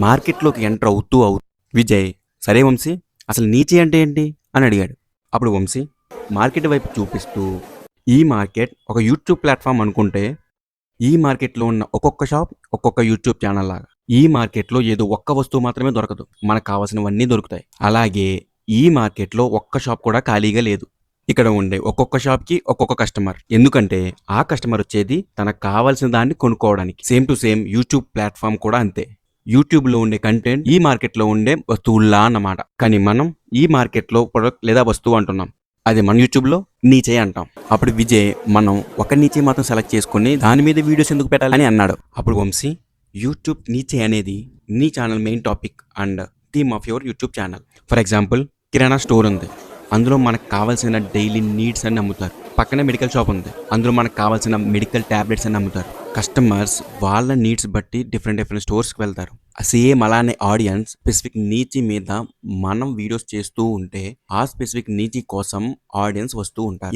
మార్కెట్లోకి ఎంటర్ అవుతూ విజయ్ సరే వంశీ, అసలు నీచే అంటే ఏంటి అని అడిగాడు. అప్పుడు వంశీ మార్కెట్ వైపు చూపిస్తూ, ఈ మార్కెట్ ఒక యూట్యూబ్ ప్లాట్ఫామ్ అనుకుంటే, ఈ మార్కెట్లో ఉన్న ఒక్కొక్క షాప్ ఒక్కొక్క యూట్యూబ్ ఛానల్ లాగా. ఈ మార్కెట్లో ఏదో ఒక్క వస్తువు మాత్రమే దొరకదు, మనకు కావాల్సినవన్నీ దొరుకుతాయి. అలాగే ఈ మార్కెట్లో ఒక్క షాప్ కూడా ఖాళీగా లేదు. ఇక్కడ ఉండే ఒక్కొక్క షాప్కి ఒక్కొక్క కస్టమర్. ఎందుకంటే ఆ కస్టమర్ వచ్చేది తనకు కావాల్సిన దాన్ని కొనుక్కోవడానికి. Same to same YouTube platform కూడా అంతే. యూట్యూబ్లో ఉండే కంటెంట్ ఈ మార్కెట్లో ఉండే వస్తువుల్లా అన్నమాట. కానీ మనం ఈ మార్కెట్లో ప్రొడక్ట్ లేదా వస్తువు అంటున్నాం, అది మన యూట్యూబ్లో నీచే అంటాం. అప్పుడు విజయ్ మనం ఒక నీచే మాత్రం సెలెక్ట్ చేసుకుని దాని మీద వీడియోస్ ఎందుకు పెట్టాలని అన్నాడు. అప్పుడు వంశీ యూట్యూబ్ నీచే అనేది నీ channel main topic and theme of your YouTube channel. For example kirana store ఉంది, అందులో మనకు కావాల్సిన డైలీ నీడ్స్ అని అమ్ముతారు. పక్కనే మెడికల్ షాప్ ఉంది, అందులో మనకు కావాల్సిన మెడికల్ ట్యాబ్లెట్స్ అని అమ్ముతారు. కస్టమర్స్ వాళ్ళ నీడ్స్ బట్టి డిఫరెంట్ స్టోర్స్కి వెళ్తారు. సేమ్ అలానే ఆడియన్స్ స్పెసిఫిక్ నీచి మీద మనం వీడియోస్ చేస్తూ ఉంటే ఆ స్పెసిఫిక్ నీచి కోసం ఆడియన్స్ వస్తూ ఉంటారు.